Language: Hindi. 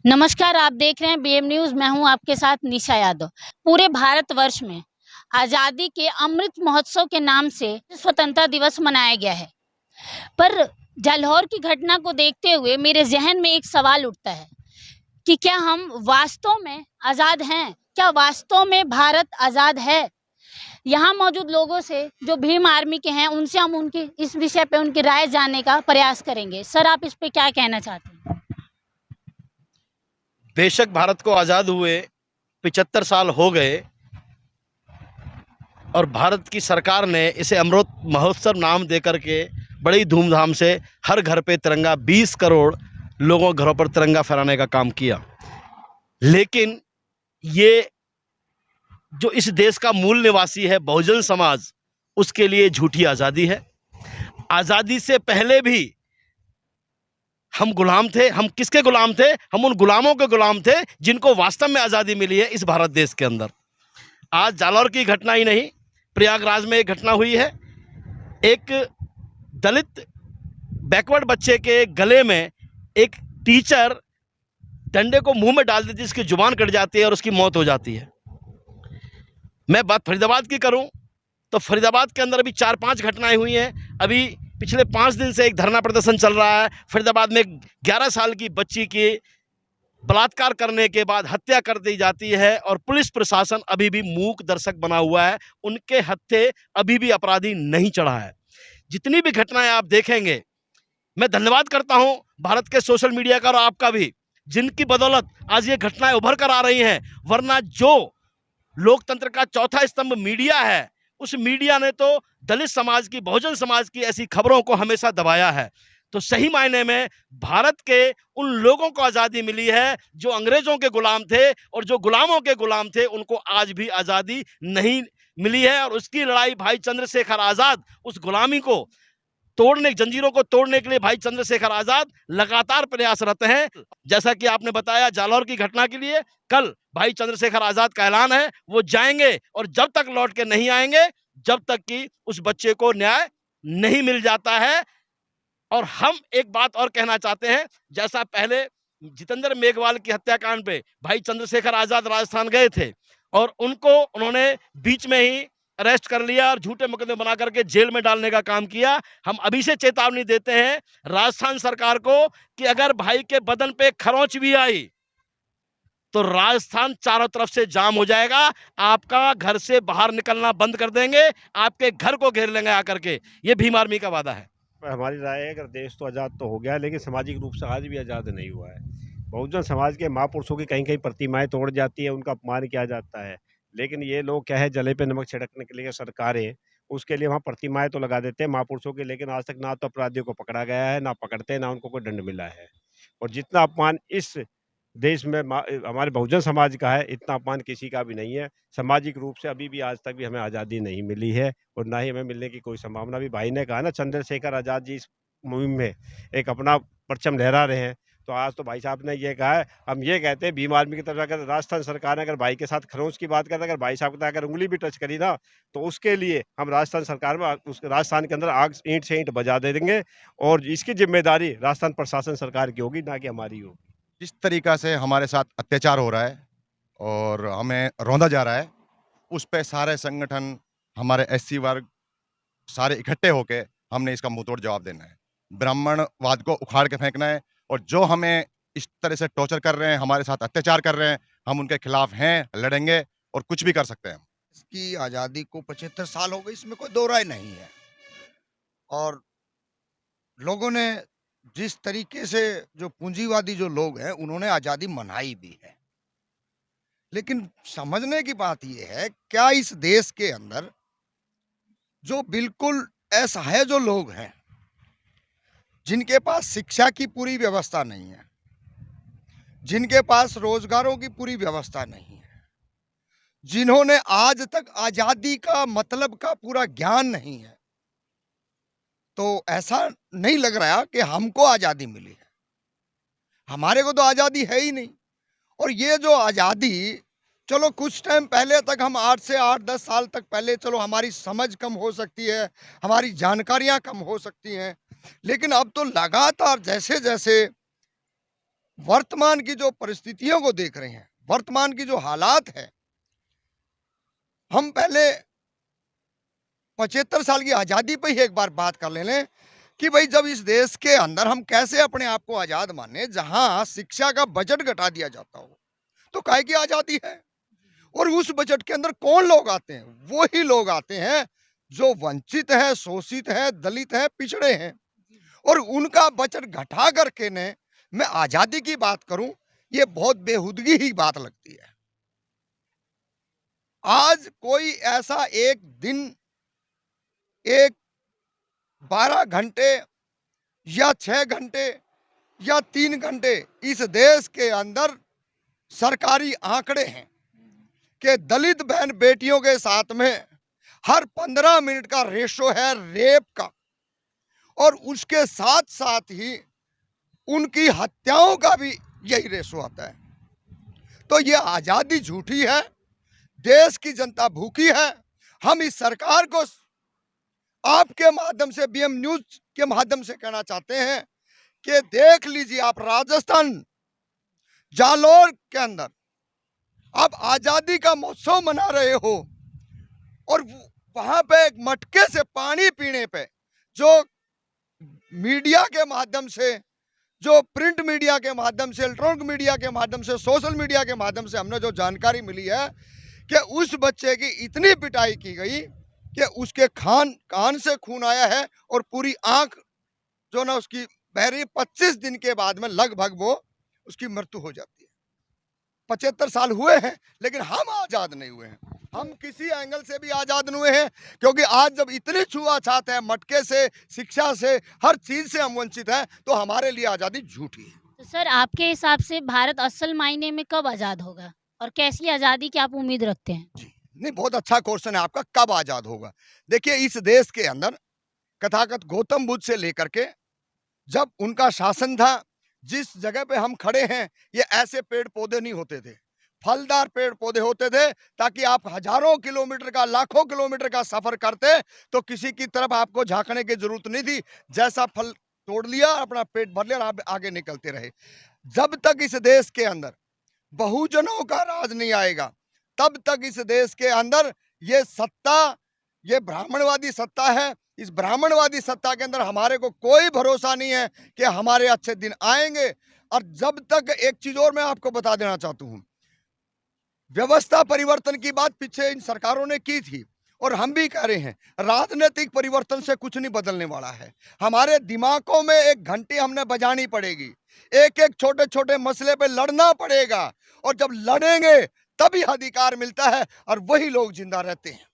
नमस्कार, आप देख रहे हैं बीएम न्यूज़। मैं हूं आपके साथ निशा यादव। पूरे भारतवर्ष में आज़ादी के अमृत महोत्सव के नाम से स्वतंत्रता दिवस मनाया गया है। पर जालौर की घटना को देखते हुए मेरे ज़हन में एक सवाल उठता है कि क्या हम वास्तव में आज़ाद हैं? क्या वास्तव में भारत आज़ाद है? यहाँ मौजूद लोगों से जो भीम आर्मी के हैं, उनसे हम उनकी इस विषय पे उनकी राय जानने का प्रयास करेंगे। सर, आप इस पे क्या कहना चाहते हैं? बेशक भारत को आज़ाद हुए 75 साल हो गए और भारत की सरकार ने इसे अमृत महोत्सव नाम दे करके बड़ी धूमधाम से हर घर पे तिरंगा 20 करोड़ लोगों के घरों पर तिरंगा फहराने का काम किया। लेकिन ये जो इस देश का मूल निवासी है बहुजन समाज, उसके लिए झूठी आज़ादी है। आज़ादी से पहले भी हम गुलाम थे। हम किसके गुलाम थे? हम उन गुलामों के गुलाम थे जिनको वास्तव में आज़ादी मिली है इस भारत देश के अंदर। आज जालौर की घटना ही नहीं, प्रयागराज में एक घटना हुई है। एक दलित बैकवर्ड बच्चे के गले में एक टीचर डंडे को मुंह में डाल देती है, जिसकी जुबान कट जाती है और उसकी मौत हो जाती है। मैं बात फरीदाबाद की करूं तो फरीदाबाद के अंदर अभी 4-5 घटनाएं हुई हैं। अभी पिछले 5 दिन से एक धरना प्रदर्शन चल रहा है। फरीदाबाद में 11 साल की बच्ची की बलात्कार करने के बाद हत्या कर दी जाती है और पुलिस प्रशासन अभी भी मूक दर्शक बना हुआ है। उनके हत्थे अभी भी अपराधी नहीं चढ़ा है। जितनी भी घटनाएं आप देखेंगे, मैं धन्यवाद करता हूं भारत के सोशल मीडिया का और आपका भी, जिनकी बदौलत आज ये घटनाएं उभर कर आ रही हैं। वरना जो लोकतंत्र का चौथा स्तंभ मीडिया है, उस मीडिया ने तो दलित समाज की, बहुजन समाज की ऐसी खबरों को हमेशा दबाया है। तो सही मायने में भारत के उन लोगों को आज़ादी मिली है जो अंग्रेजों के गुलाम थे, और जो गुलामों के गुलाम थे उनको आज भी आज़ादी नहीं मिली है। और उसकी लड़ाई भाई चंद्रशेखर आज़ाद उस गुलामी को तोड़ने, जंजीरों को तोड़ने के लिए भाई चंद्रशेखर आज़ाद लगातार प्रयासरत हैं। जैसा कि आपने बताया जालौर की घटना के लिए कल भाई चंद्रशेखर आज़ाद का ऐलान है, वो जाएंगे और जब तक लौट के नहीं आएंगे, जब तक कि उस बच्चे को न्याय नहीं मिल जाता है। और हम एक बात और कहना चाहते हैं, जैसा पहले जितेंद्र मेघवाल की हत्याकांड पे भाई चंद्रशेखर आज़ाद राजस्थान गए थे और उनको उन्होंने बीच में ही अरेस्ट कर लिया और झूठे मुकदमे बना करके जेल में डालने का काम किया। हम अभी से चेतावनी देते हैं राजस्थान सरकार को कि अगर भाई के बदन पे खरोंच भी आई तो राजस्थान चारों तरफ से जाम हो जाएगा। आपका घर से बाहर निकलना बंद कर देंगे, आपके घर को घेर लेंगे आकर के। ये भीम आर्मी का वादा है। हमारी राय है, अगर देश तो आज़ाद तो हो गया है, लेकिन सामाजिक रूप से आज भी आज़ाद नहीं हुआ है। बहुजन समाज के महापुरुषों की कहीं कहीं प्रतिमाएं तोड़ जाती है, उनका अपमान किया जाता है। लेकिन ये लोग क्या है, जले पे नमक छिड़कने के लिए सरकारें उसके लिए वहाँ प्रतिमाएं तो लगा देते हैं महापुरुषों की, लेकिन आज तक ना तो अपराधियों को पकड़ा गया है, ना पकड़ते हैं, ना उनको कोई दंड मिला है। और जितना अपमान इस देश में हमारे बहुजन समाज का है, इतना अपमान किसी का भी नहीं है। सामाजिक रूप से अभी भी आज तक भी हमें आज़ादी नहीं मिली है और ना ही हमें मिलने की कोई संभावना भी। भाई ने कहा ना, चंद्रशेखर आज़ाद जी इस मुहिम में एक अपना परचम लहरा रहे हैं। तो आज तो भाई साहब ने ये कहा है, हम ये कहते हैं भीम आर्मी की तरफ से, अगर राजस्थान सरकार ने अगर भाई के साथ खरोंच की बात करते, अगर भाई साहब ने अगर उंगली भी टच करी ना, तो उसके लिए हम राजस्थान सरकार में उस राजस्थान के अंदर आग ईंट से ईंट बजा दे देंगे और इसकी जिम्मेदारी राजस्थान प्रशासन सरकार की होगी, ना कि हमारी होगी। जिस तरीका से हमारे साथ अत्याचार हो रहा है और हमें रौंदा जा रहा है, उस पे सारे संगठन, हमारे एससी वर्ग सारे इकट्ठे होके हमने इसका मुंहतोड़ जवाब देना है। ब्राह्मणवाद को उखाड़ के फेंकना है और जो हमें इस तरह से टॉर्चर कर रहे हैं, हमारे साथ अत्याचार कर रहे हैं, हम उनके खिलाफ हैं, लड़ेंगे और कुछ भी कर सकते हैं। इसकी आज़ादी को 75 साल हो गए, इसमें कोई दो राय नहीं है। और लोगों ने जिस तरीके से, जो पूंजीवादी जो लोग हैं, उन्होंने आज़ादी मनाई भी है। लेकिन समझने की बात यह है, क्या इस देश के अंदर जो बिल्कुल असहाय जो लोग हैं, जिनके पास शिक्षा की पूरी व्यवस्था नहीं है, जिनके पास रोजगारों की पूरी व्यवस्था नहीं है, जिन्होंने आज तक आज़ादी का मतलब का पूरा ज्ञान नहीं है, तो ऐसा नहीं लग रहा कि हमको आज़ादी मिली है। हमारे को तो आज़ादी है ही नहीं। और ये जो आज़ादी, चलो कुछ टाइम पहले तक, हम 8 से 8-10 साल तक पहले, चलो हमारी समझ कम हो सकती है, हमारी जानकारियां कम हो सकती हैं, लेकिन अब तो लगातार जैसे जैसे वर्तमान की जो परिस्थितियों को देख रहे हैं, वर्तमान की जो हालात है, हम पहले 75 साल की आज़ादी पे ही एक बार बात कर लें कि भाई जब इस देश के अंदर हम कैसे अपने आप को आज़ाद माने, जहां शिक्षा का बजट घटा दिया जाता हो, तो काहे की आज़ादी है? और उस बजट के अंदर कौन लोग आते हैं? वही लोग आते हैं जो वंचित है, शोषित है, दलित है, पिछड़े हैं। और उनका बजट घटा करके ने मैं आज़ादी की बात करूं, ये बहुत बेहुदगी ही बात लगती है। आज कोई ऐसा एक दिन, एक 12 घंटे या 6 घंटे या 3 घंटे इस देश के अंदर सरकारी आंकड़े हैं कि दलित बहन बेटियों के साथ में हर 15 मिनट का रेशो है रेप का, और उसके साथ साथ ही उनकी हत्याओं का भी यही रेशो आता है। तो ये आज़ादी झूठी है, देश की जनता भूखी है। हम इस सरकार को आपके माध्यम से, बीएम न्यूज के माध्यम से कहना चाहते हैं कि देख लीजिए, आप राजस्थान जालोर के अंदर आप आज़ादी का महोत्सव मना रहे हो, और वहां पे एक मटके से पानी पीने पे जो मीडिया के माध्यम से, जो प्रिंट मीडिया के माध्यम से, इलेक्ट्रॉनिक मीडिया के माध्यम से, सोशल मीडिया के माध्यम से हमने जो जानकारी मिली है कि उस बच्चे की इतनी पिटाई की गई कि उसके कान से खून आया है और पूरी आंख जो ना उसकी बह रही। 25 दिन के बाद में लगभग वो उसकी मृत्यु हो जाती है। 75 साल हुए हैं, लेकिन हम आजाद नहीं हुए हैं। हम किसी एंगल से भी आजाद नहीं हुए हैं, क्योंकि आज जब इतनी छुआछात है, मटके से, शिक्षा से, हर चीज से हम वंचित हैं, तो हमारे लिए आजादी झूठी है। तो सर, आपके हिसाब से भारत असल मायने में कब आज़ाद होगा और कैसी आज़ादी की आप उम्मीद रखते हैं? जी नहीं, बहुत अच्छा क्वेश्चन है आपका, कब आजाद होगा। देखिए, इस देश के अंदर कथाकथ गौतम बुद्ध से लेकर के जब उनका शासन था, जिस जगह पे हम खड़े हैं, ये ऐसे पेड़ पौधे नहीं होते थे, फलदार पेड़ पौधे होते थे, ताकि आप हजारों किलोमीटर का, लाखों किलोमीटर का सफर करते तो किसी की तरफ आपको झांकने की जरूरत नहीं थी। जैसा फल तोड़ लिया, अपना पेट भर लिया, आप आगे निकलते रहे। जब तक इस देश के अंदर बहुजनों का राज नहीं आएगा, तब तक इस देश के अंदर ये सत्ता, ये ब्राह्मणवादी सत्ता है। इस ब्राह्मणवादी सत्ता के अंदर हमारे को कोई भरोसा नहीं है कि हमारे अच्छे दिन आएंगे। और जब तक, एक चीज और मैं आपको बता देना चाहता हूं, व्यवस्था परिवर्तन की बात पीछे इन सरकारों ने की थी, और हम भी कह रहे हैं, राजनीतिक परिवर्तन से कुछ नहीं बदलने वाला है। हमारे दिमागों में एक घंटी हमने बजानी पड़ेगी, एक एक छोटे छोटे मसले पे लड़ना पड़ेगा, और जब लड़ेंगे तभी अधिकार मिलता है, और वही लोग जिंदा रहते हैं।